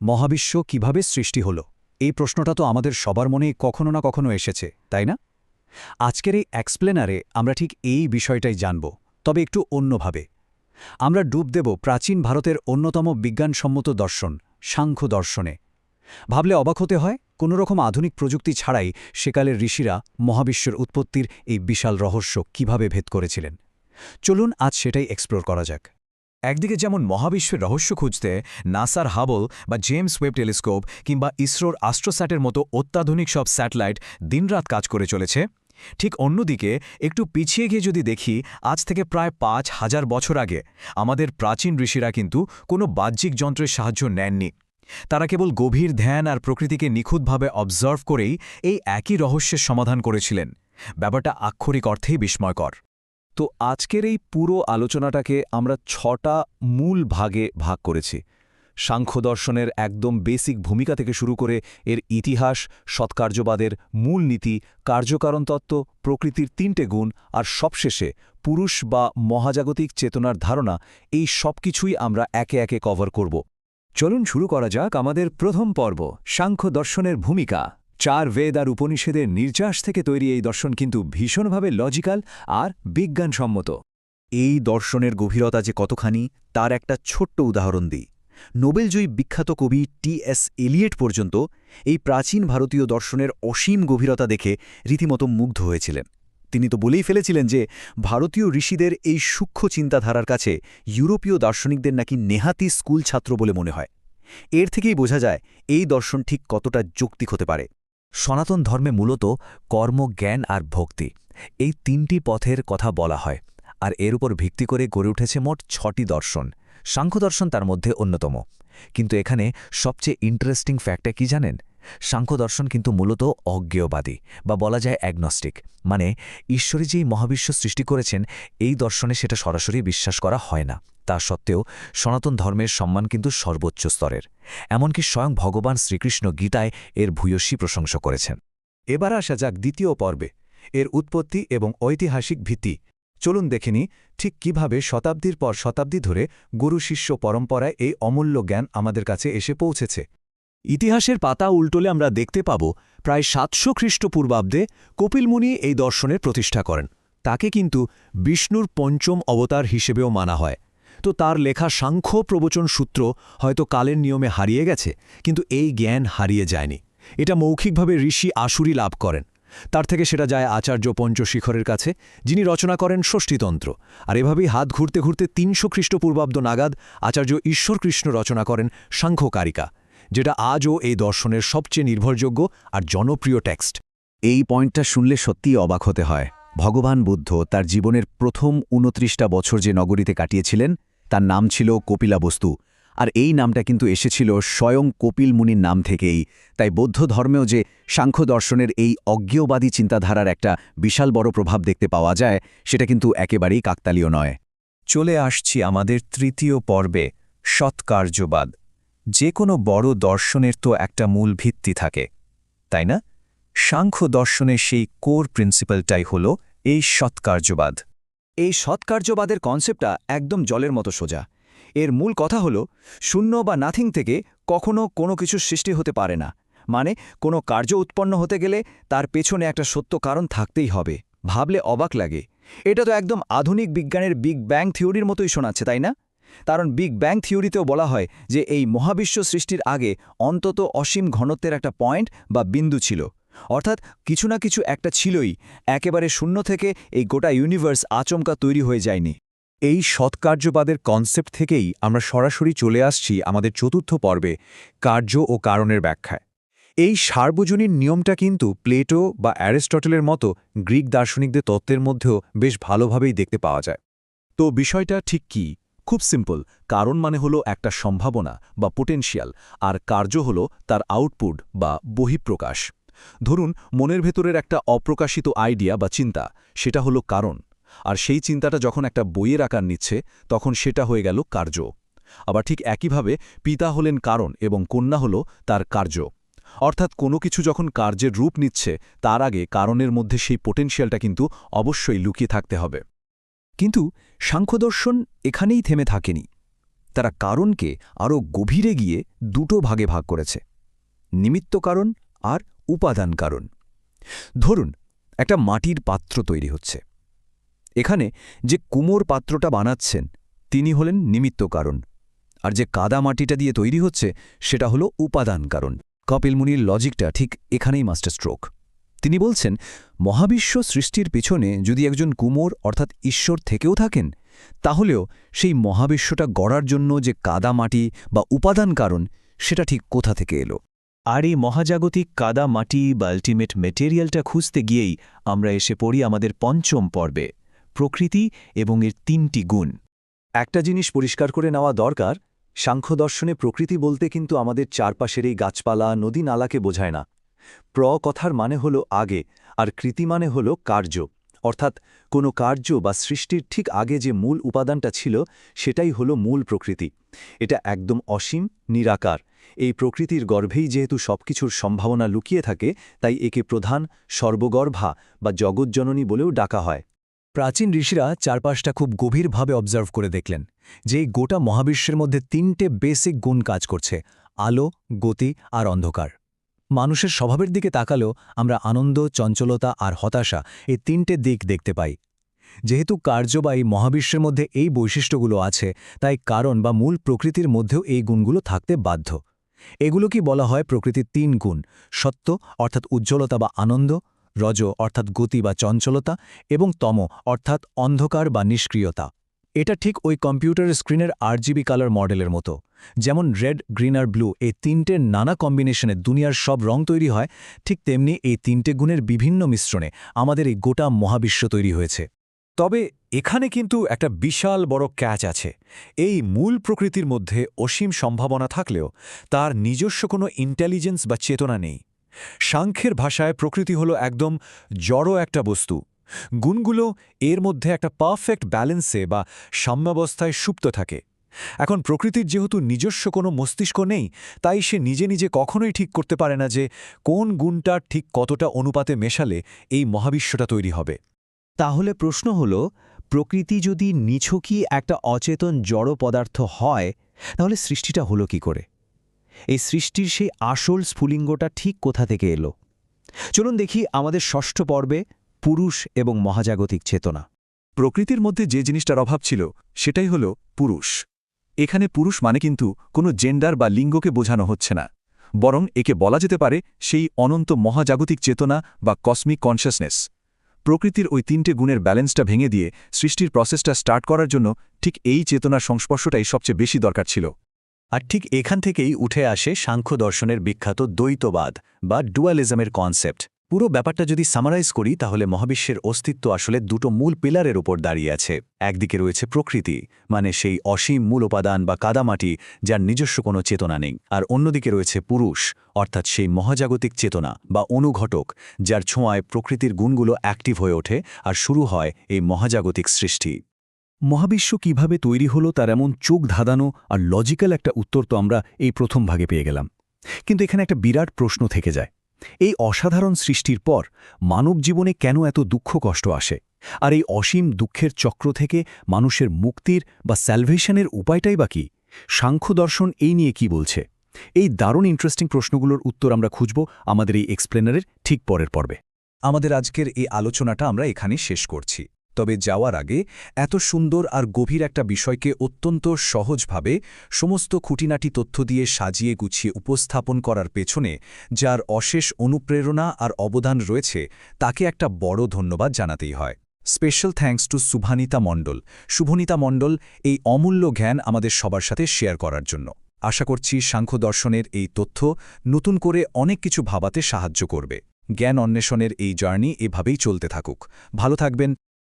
মহাবিশ্ব কিভাবে সৃষ্টি হল এই প্রশ্নটা তো আমাদের সবার মনেই কখনো না কখনো এসেছে, তাই না? আজকের এই এক্সপ্লেনারে আমরা ঠিক এই বিষয়টাই জানব, তবে একটু অন্যভাবে। আমরা ডুব দেব প্রাচীন ভারতের অন্যতম বিজ্ঞানসম্মত দর্শন, সাংখ্য দর্শনে। ভাবলে অবাক হতে হয়, কোনোরকম আধুনিক প্রযুক্তি ছাড়াই সেকালের ঋষিরা মহাবিশ্বের উৎপত্তির এই বিশাল রহস্য কিভাবে ভেদ করেছিলেন। চলুন আজ সেটাই এক্সপ্লোর করা যাক। একদিকে যেমন মহাবিশ্বের রহস্য খুঁজতে নাসার হাবল বা জেমস ওয়েব টেলিস্কোপ কিংবা ইসরোর অ্যাস্ট্রোস্যাটের মতো অত্যাধুনিক সব স্যাটেলাইট দিনরাত কাজ করে চলেছে, ঠিক অন্যদিকে একটু পিছিয়ে গিয়ে যদি দেখি, আজ থেকে প্রায় ৫,০০০ বছর আগে আমাদের প্রাচীন ঋষিরা কিন্তু কোনো বাহ্যিক যন্ত্রের সাহায্য নেননি। তারা কেবল গভীর ধ্যান আর প্রকৃতিকে নিখুঁতভাবে অবজার্ভ করেই এই একই রহস্যের সমাধান করেছিলেন। ব্যাপারটা আক্ষরিক অর্থেই বিস্ময়কর। তো আজকের এই পুরো আলোচনাটাকে আমরা ৬টা মূল ভাগে ভাগ করেছি। সাংখ্য দর্শনের একদম বেসিক ভূমিকা থেকে শুরু করে এর ইতিহাস, সৎকার্যবাদের মূল নীতি, কার্যকারণ তত্ত্ব, প্রকৃতির ৩টে গুণ আর সবশেষে পুরুষ বা মহাজাগতিক চেতনার ধারণা, এই সব কিছুই আমরা একে একে কভার করব। চলুন শুরু করা যাক আমাদের প্রথম পর্ব, সাংখ্য দর্শনের ভূমিকা। ৪ বেদ আর উপনিষদের নির্যাস থেকে তৈরি এই দর্শন কিন্তু ভীষণভাবে লজিক্যাল আর বিজ্ঞানসম্মত। এই দর্শনের গভীরতা যে কতখানি তার একটা ছোট্ট উদাহরণ দিই। নোবেলজয়ী বিখ্যাত কবি টি.এস. এলিয়েট পর্যন্ত এই প্রাচীন ভারতীয় দর্শনের অসীম গভীরতা দেখে রীতিমতো মুগ্ধ হয়েছিলেন। তিনি তো বলেই ফেলেছিলেন যে ভারতীয় ঋষিদের এই সূক্ষ্ম চিন্তাধারার কাছে ইউরোপীয় দার্শনিকদের নাকি নেহাতি স্কুল ছাত্র বলে মনে হয়। এর থেকেই বোঝা যায় এই দর্শন ঠিক কতটা যৌক্তিক হতে পারে। সনাতন ধর্মে মূলত কর্ম, জ্ঞান আর ভক্তি, এই ৩টি পথের কথা বলা হয়, আর এর উপর ভিত্তি করে গড়ে উঠেছে মোট ৬টি দর্শন। সাংখ্য দর্শন তার মধ্যে অন্যতম। কিন্তু এখানে সবচেয়ে ইন্টারেস্টিং ফ্যাক্টটা কি জানেন? সাংখ্য দর্শন কিন্তু মূলত অজ্ঞেয়বাদী, বা বলা যায় অ্যাগনস্টিক। মানে ঈশ্বরী যেই মহাবিশ্ব সৃষ্টি করেছেন, এই দর্শনে সেটা সরাসরি বিশ্বাস করা হয় না। তা সত্ত্বেও সনাতন ধর্মের সম্মান কিন্তু সর্বোচ্চ স্তরের। এমনকি স্বয়ং ভগবান শ্রীকৃষ্ণ গীতায় এর ভূয়সী প্রশংসা করেছেন। এবার আসা যাক দ্বিতীয় পর্বে, এর উৎপত্তি এবং ঐতিহাসিক ভিত্তি। চলুন দেখেনি ঠিক কিভাবে শতাব্দীর পর শতাব্দী ধরে গুরু শিষ্য পরম্পরায় এই অমূল্য জ্ঞান আমাদের কাছে এসে পৌঁছেছে। ইতিহাসের পাতা উল্টোলে আমরা দেখতে পাব প্রায় ৭০০ খ্রিস্টপূর্বাব্দে কপিল মুনি এই দর্শনের প্রতিষ্ঠা করেন। তাকে কিন্তু বিষ্ণুর পঞ্চম অবতার হিসেবেও মানা হয়। তো তার লেখা সাংখ্য প্রবচন সূত্র হয়তো কালের নিয়মে হারিয়ে গেছে, কিন্তু এই জ্ঞান হারিয়ে যায়নি। এটা মৌখিকভাবে ঋষি আশুরি লাভ করেন। তার থেকে সেটা যায় আচার্য পঞ্চশিখরের কাছে, যিনি রচনা করেন ষষ্ঠীতন্ত্র। আর এভাবেই হাত ঘুরতে ঘুরতে ৩০০ খ্রিস্টপূর্বাব্দ নাগাদ আচার্য ঈশ্বরকৃষ্ণ রচনা করেন সাংখ্যকারিকা, যেটা আজও এই দর্শনের সবচেয়ে নির্ভরযোগ্য আর জনপ্রিয় টেক্সট। এই পয়েন্টটা শুনলে সত্যিই অবাক হতে হয়। ভগবান বুদ্ধ তার জীবনের প্রথম ২৯টা বছর যে নগরীতে কাটিয়েছিলেন, তার নাম ছিল কপিলাবস্তু। আর এই নামটা কিন্তু এসেছিল স্বয়ং কপিল মুনির নাম থেকেই। তাই বৌদ্ধ ধর্মেও যে সাংখ্য দর্শনের এই অজ্ঞেয়বাদী চিন্তাধারার একটা বিশাল বড় প্রভাব দেখতে পাওয়া যায়, সেটা কিন্তু একেবারেই কাকতালীয় নয়। চলে আসছি আমাদের তৃতীয় পর্বে, সৎকার্যবাদ। যে কোনো বড় দর্শনের তো একটা মূল ভিত্তি থাকে, তাই না? সাংখ্য দর্শনের সেই কোর প্রিন্সিপালটাই হল এই সৎকার্যবাদ। এই সৎকার্যবাদের কনসেপ্টটা একদম জলের মতো সোজা। এর মূল কথা হল, শূন্য বা নাথিং থেকে কখনো কোনো কিছুর সৃষ্টি হতে পারে না। মানে কোনো কার্য উৎপন্ন হতে গেলে তার পেছনে একটা সত্য কারণ থাকতেই হবে। ভাবলে অবাক লাগে, এটা তো একদম আধুনিক বিজ্ঞানের বিগ ব্যাং থিওরির মতোই শোনাচ্ছে, তাই না? কারণ বিগ ব্যাং থিওরিতেও বলা হয় যে এই মহাবিশ্ব সৃষ্টির আগে অন্তত অসীম ঘনত্বের একটা পয়েন্ট বা বিন্দু ছিল। অর্থাৎ কিছু না কিছু একটা ছিলই, একেবারে শূন্য থেকে এই গোটা ইউনিভার্স আচমকা তৈরি হয়ে যায়নি। এই সৎকার্যবাদের কনসেপ্ট থেকেই আমরা সরাসরি চলে আসছি আমাদের চতুর্থ পর্বে, কার্য ও কারণের ব্যাখ্যায়। এই সার্বজনীন নিয়মটা কিন্তু প্লেটো বা অ্যারিস্টটলের মতো গ্রিক দার্শনিকদের তত্ত্বের মধ্যেও বেশ ভালোভাবেই দেখতে পাওয়া যায়। তো বিষয়টা ঠিক কি? খুব সিম্পল। কারণ মানে হলো একটা সম্ভাবনা বা পোটেনশিয়াল, আর কার্য হলো তার আউটপুট বা বহিঃপ্রকাশ। ধরুন, মনের ভেতরের একটা অপ্রকাশিত আইডিয়া বা চিন্তা, সেটা হলো কারণ। আর সেই চিন্তাটা যখন একটা বইয়ের আকার নিচ্ছে, তখন সেটা হয়ে গেল কার্য। আবার ঠিক একইভাবে পিতা হলেন কারণ এবং কন্যা হল তার কার্য। অর্থাৎ কোনো কিছু যখন কার্যের রূপ নিচ্ছে, তার আগে কারণের মধ্যে সেই পোটেনশিয়ালটা কিন্তু অবশ্যই লুকিয়ে থাকতে হবে। কিন্তু সাংখ্যদর্শন এখানেই থেমে থাকেনি। তারা কারণকে আরও গভীরে গিয়ে দুটো ভাগে ভাগ করেছে, নিমিত্ত কারণ আর উপাদান কারণ। ধরুন একটা মাটির পাত্র তৈরি হচ্ছে। এখানে যে কুমোর পাত্রটা বানাচ্ছেন তিনি হলেন নিমিত্ত কারণ, আর যে কাদা মাটিটা দিয়ে তৈরি হচ্ছে সেটা হলো উপাদান কারণ। কপিল মুনির লজিকটা ঠিক এখানেই মাস্টার স্ট্রোক। তিনি বলছেন, মহাবিশ্ব সৃষ্টির পিছনে যদি একজন কুমোর অর্থাৎ ঈশ্বর থেকেও থাকেন, তাহলেও সেই মহাবিশ্বটা গড়ার জন্য যে কাদা মাটি বা উপাদান কারণ সেটা ঠিক কোথা থেকে এলো। আর এই মহাজাগতিক কাদা মাটি বা আল্টিমেট মেটেরিয়ালটা খুঁজতে গিয়েই আমরা এসে পড়ি আমাদের পঞ্চম পর্বে, প্রকৃতি এবং এর 3টি গুণ। একটা জিনিস পরিষ্কার করে নেওয়া দরকার, সাংখ্য দর্শনে প্রকৃতি বলতে কিন্তু আমাদের চারপাশের এই গাছপালা নদী নালাকে বোঝায় না। কথার মানে হলো আগে, আর কৃতি মানে হলো কার্য, অর্থাৎ কোনো কার্য বা সৃষ্টির ঠিক আগে যে মূল উপাদানটা ছিল সেটাই হলো মূল প্রকৃতি। এটা একদম অসীম, নিরাকার। এই প্রকৃতির গর্ভেই যেহেতু সবকিছুর সম্ভাবনা লুকিয়ে থাকে, তাই একে প্রধান, সর্বগর্ভা বা জগৎজননী বলেও ডাকা হয়। প্রাচীন ঋষিরা চারপাশটা খুব গভীরভাবে অবজার্ভ করে দেখলেন যে এই গোটা মহাবিশ্বের মধ্যে 3টে বেসিক গুণ কাজ করছে: আলো, গতি আর অন্ধকার। মানুষের স্বভাবের দিকে তাকালেও আমরা আনন্দ, চঞ্চলতা আর হতাশা এই 3টে দিক দেখতে পাই। যেহেতু কার্য বা এই মহাবিশ্বের মধ্যে এই বৈশিষ্ট্যগুলো আছে, তাই কারণ বা মূল প্রকৃতির মধ্যেও এই গুণগুলো থাকতে বাধ্য। এগুলোকেই বলা হয় প্রকৃতির 3 গুণ: সত্য অর্থাৎ উজ্জ্বলতা বা আনন্দ, রজ অর্থাৎ গতি বা চঞ্চলতা, এবং তম অর্থাৎ অন্ধকার বা নিষ্ক্রিয়তা। এটা ঠিক ওই কম্পিউটারের স্ক্রিনের RGB কালার মডেলের মতো। যেমন রেড, গ্রিন আর ব্লু এই 3টের নানা কম্বিনেশনে দুনিয়ার সব রং তৈরি হয়, ঠিক তেমনি এই 3টে গুণের বিভিন্ন মিশ্রণে আমাদের এই গোটা মহাবিশ্ব তৈরি হয়েছে। তবে এখানে কিন্তু একটা বিশাল বড় ক্যাচ আছে। এই মূল প্রকৃতির মধ্যে অসীম সম্ভাবনা থাকলেও তার নিজস্ব কোনো ইন্টেলিজেন্স বা চেতনা নেই। সাংখ্যের ভাষায় প্রকৃতি হলো একদম জড়ো একটা বস্তু। গুণগুলো এর মধ্যে একটা পারফেক্ট ব্যালেন্সে বা সাম্যাবস্থায় সুপ্ত থাকে। এখন প্রকৃতির যেহেতু নিজস্ব কোনো মস্তিষ্ক নেই, তাই সে নিজে নিজে কখনোই ঠিক করতে পারে না যে কোন গুণটা ঠিক কতটা অনুপাতে মেশালে এই মহাবিশ্বটা তৈরি হবে। তাহলে প্রশ্ন হল, প্রকৃতি যদি নিছকই একটা অচেতন জড় পদার্থ হয়, তাহলে সৃষ্টিটা হলো কি করে? এই সৃষ্টির সেই আসল স্ফুলিঙ্গটা ঠিক কোথা থেকে এলো? চলুন দেখি আমাদের 6ষ্ঠ পর্বে, পুরুষ এবং মহাজাগতিক চেতনা। প্রকৃতির মধ্যে যে জিনিসটার অভাব ছিল সেটাই হল পুরুষ। এখানে পুরুষ মানে কিন্তু কোনো জেন্ডার বা লিঙ্গকে বোঝানো হচ্ছে না, বরং একে বলা যেতে পারে সেই অনন্ত মহাজাগতিক চেতনা বা কসমিক কনশাসনেস। প্রকৃতির ওই 3টে গুণের ব্যালেন্সটা ভেঙে দিয়ে সৃষ্টির প্রসেসটা স্টার্ট করার জন্য ঠিক এই চেতনার সংস্পর্শটাই সবচেয়ে বেশি দরকার ছিল। আর ঠিক এখান থেকেই উঠে আসে সাংখ্য দর্শনের বিখ্যাত দ্বৈতবাদ বা ডুয়ালিজমের কনসেপ্ট। পুরো ব্যাপারটা যদি সামারাইজ করি, তাহলে মহাবিশ্বের অস্তিত্ব আসলে দুটো মূল পিলারের ওপর দাঁড়িয়ে আছে। একদিকে রয়েছে প্রকৃতি, মানে সেই অসীম মূল উপাদান বা কাদামাটি যার নিজস্ব কোনো চেতনা নেই, আর অন্যদিকে রয়েছে পুরুষ, অর্থাৎ সেই মহাজাগতিক চেতনা বা অনুঘটক যার ছোঁয়ায় প্রকৃতির গুণগুলো অ্যাক্টিভ হয়ে ওঠে আর শুরু হয় এই মহাজাগতিক সৃষ্টি। মহাবিশ্ব কিভাবে তৈরি হলো তার এমন চোখ ধাঁধানো আর লজিক্যাল একটা উত্তর তো আমরা এই প্রথম ভাগে পেয়ে গেলাম। কিন্তু এখানে একটা বিরাট প্রশ্ন থেকে যায়, এই অসাধারণ সৃষ্টির পর মানব জীবনে কেন এত দুঃখ কষ্ট আসে? আর এই অসীম দুঃখের চক্র থেকে মানুষের মুক্তির বা স্যালভেশনের উপায়টাই বা কি? সাংখ্য দর্শন এই নিয়ে কি বলছে? এই দারুণ ইন্টারেস্টিং প্রশ্নগুলোর উত্তর আমরা খুঁজব আমাদের এই এক্সপ্লেনারের ঠিক পরের পর্বে। আমাদের আজকের এই আলোচনাটা আমরা এখানেই শেষ করছি। তবে যাওয়ার আগে এত সুন্দর আর গভীর একটা বিষয়কে অত্যন্ত সহজভাবে সমস্ত খুঁটিনাটি তথ্য দিয়ে সাজিয়ে গুছিয়ে উপস্থাপন করার পেছনে যার অশেষ অনুপ্রেরণা আর অবদান রয়েছে, তাকে একটা বড় ধন্যবাদ জানাতেই হয়। স্পেশাল থ্যাঙ্কস টু শুভনীতা মণ্ডল এই অমূল্য জ্ঞান আমাদের সবার সাথে শেয়ার করার জন্য। আশা করছি সাংখ্য দর্শনের এই তথ্য নতুন করে অনেক কিছু ভাবাতে সাহায্য করবে। জ্ঞান অন্বেষণের এই জার্নি এভাবেই চলতে থাকুক। ভালো থাকবেন,